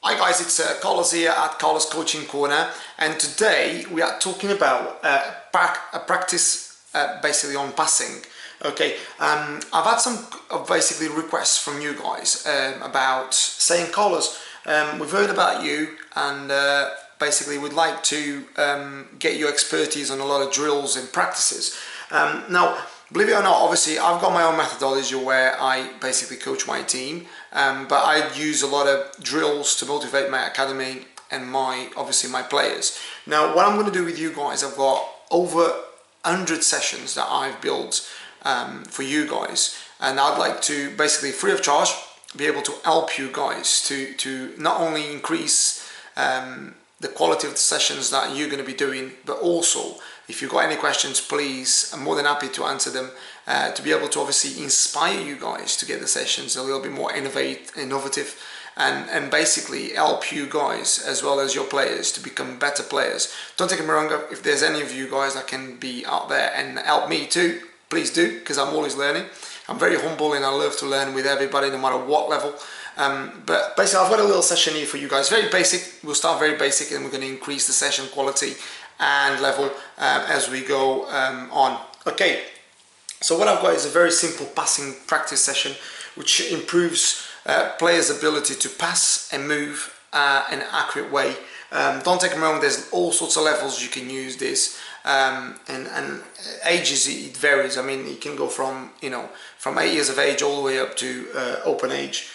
Hi guys, it's Carlos here at Carlos Coaching Corner, and today we are talking about a practice basically on passing. Okay, I've had some basically requests from you guys about saying, Carlos, we've heard about you and basically we'd like to get your expertise on a lot of drills and practices. Now, believe it or not, obviously I've got my own methodology where I basically coach my team, but I use a lot of drills to motivate my academy and obviously my players. Now what I'm going to do with you guys, I've got over 100 sessions that I've built for you guys, and I'd like to basically free of charge be able to help you guys to not only increase the quality of the sessions that you're going to be doing, but also if you've got any questions, please, I'm more than happy to answer them, to be able to obviously inspire you guys to get the sessions a little bit more innovative and basically help you guys as well as your players to become better players. Don't take me wrong, if there's any of you guys that can be out there and help me too, please do, because I'm always learning. I'm very humble and I love to learn with everybody no matter what level. But basically I've got a little session here for you guys, very basic. We'll start very basic and we're going to increase the session quality and level as we go on. Okay, so what I've got is a very simple passing practice session which improves players' ability to pass and move in an accurate way. Don't take me wrong, there's all sorts of levels you can use this, and ages, it varies. I mean, it can go from, you know, from 8 years of age all the way up to open age.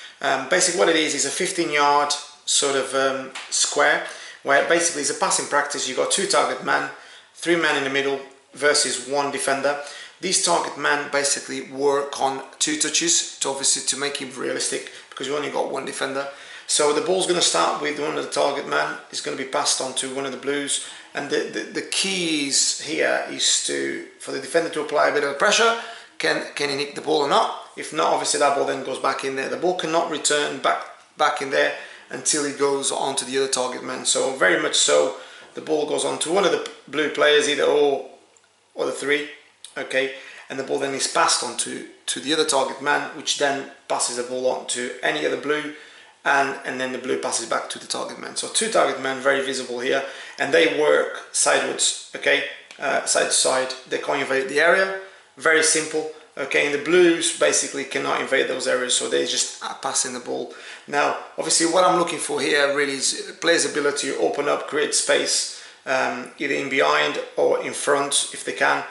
Basically what it is a 15-yard sort of square, where basically it's a passing practice. You've got 2 target men, 3 men in the middle versus 1 defender. These target men basically work on 2 touches to obviously to make it realistic, because you only got 1 defender. So the ball's going to start with one of the target men. It's going to be passed on to one of the blues, and the key here is for the defender to apply a bit of pressure. Can he nick the ball or not? If not, obviously that ball then goes back in there. The ball cannot return back in there until it goes on to the other target man. So very much so, the ball goes on to one of the blue players, either or the 3, okay, and the ball then is passed on to the other target man, which then passes the ball on to any other blue, and then the blue passes back to the target man. So 2 target men, very visible here, and they work sideways, okay, side to side. They can't invade the area, very simple. Okay, and the blues basically cannot invade those areas, so they just are passing the ball. Now, obviously what I'm looking for here really is players' ability to open up, create space, either in behind or in front if they can.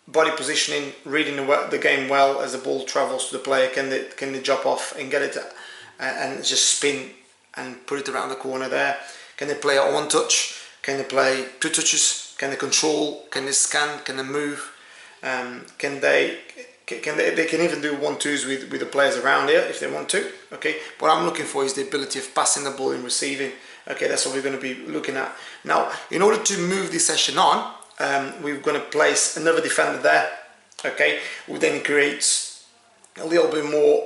Body positioning, reading the game well as the ball travels to the player. Can they drop off and get it and just spin and put it around the corner there? Can they play at 1 touch? Can they play 2 touches? Can they control? Can they scan? Can they move? They can even do 1-2s with the players around here if they want to. Okay, what I'm looking for is the ability of passing the ball and receiving. Okay, that's what we're going to be looking at. Now, in order to move this session on, we're going to place another defender there. Okay, which then creates a little bit more,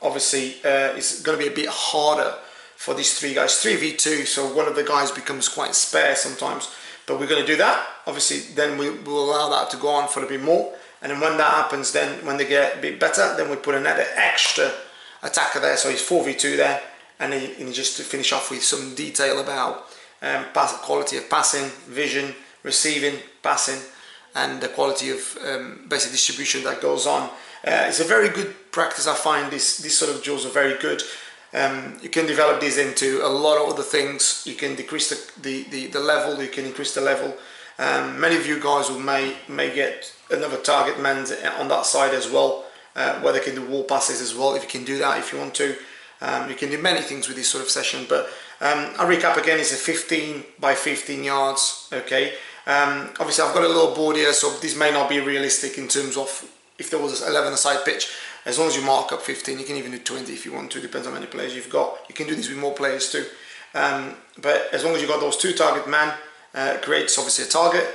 obviously it's going to be a bit harder for these 3 guys, 3v2, so one of the guys becomes quite spare sometimes. But we're going to do that. Obviously, then we'll allow that to go on for a bit more. And then when that happens, then when they get a bit better, then we put another extra attacker there. So he's 4v2 there. And then just to finish off with some detail about quality of passing, vision, receiving, passing, and the quality of basic distribution that goes on. It's a very good practice. I find these sort of drills are very good. You can develop these into a lot of other things. You can decrease the level, you can increase the level. Many of you guys may get another target man on that side as well, where they can do wall passes as well. If you can do that, if you want to, you can do many things with this sort of session. But I'll recap again, it's a 15 by 15 yards, okay. Obviously I've got a little board here, so this may not be realistic in terms of if there was an 11-a-side pitch. As long as you mark up 15, you can even do 20 if you want to, depends on how many players you've got. You can do this with more players too. But as long as you've got those 2 target men, creates obviously a target.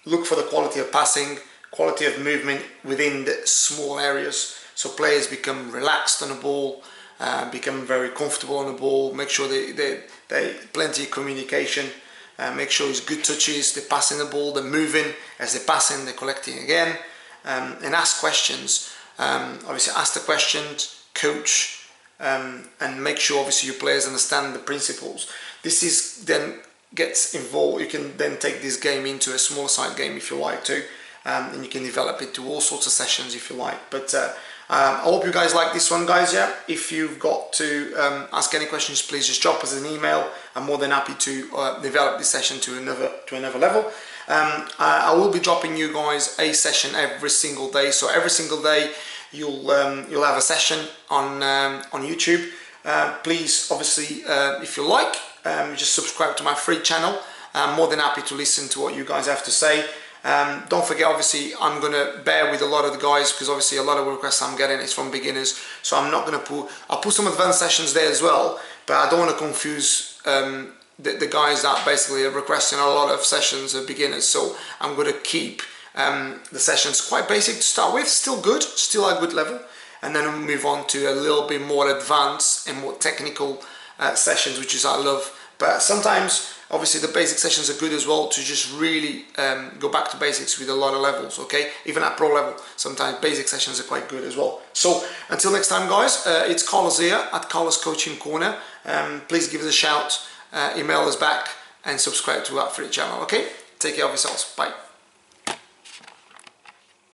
Look for the quality of passing, quality of movement within the small areas. So players become relaxed on the ball, become very comfortable on the ball. Make sure they plenty of communication. Make sure it's good touches, they're passing the ball, they're moving. As they're passing, they're collecting again. And ask questions. Obviously ask the questions, coach, and make sure obviously your players understand the principles. This is then gets involved. You can then take this game into a smaller side game if you like to, and you can develop it to all sorts of sessions if you like. But I hope you guys like this one, guys. Yeah, if you've got to ask any questions, please just drop us an email. I'm more than happy to develop this session to another level. I will be dropping you guys a session every single day. So every single day you'll have a session on YouTube. Please, obviously, if you like, just subscribe to my free channel. I'm more than happy to listen to what you guys have to say. Don't forget, obviously, I'm going to bear with a lot of the guys because obviously a lot of requests I'm getting is from beginners. So I'm not going to I'll put some advanced sessions there as well, but I don't want to confuse the guys that basically are requesting a lot of sessions of beginners. So I'm going to keep the sessions quite basic to start with, still good, still a good level, and then we'll move on to a little bit more advanced and more technical sessions, which is I love. But sometimes obviously the basic sessions are good as well to just really go back to basics with a lot of levels, okay? Even at pro level, sometimes basic sessions are quite good as well. So until next time, guys, it's Carlos here at Carlos Coaching Corner. Please give us a shout, email us back, and subscribe to our free channel, okay? Take care of yourselves. Bye.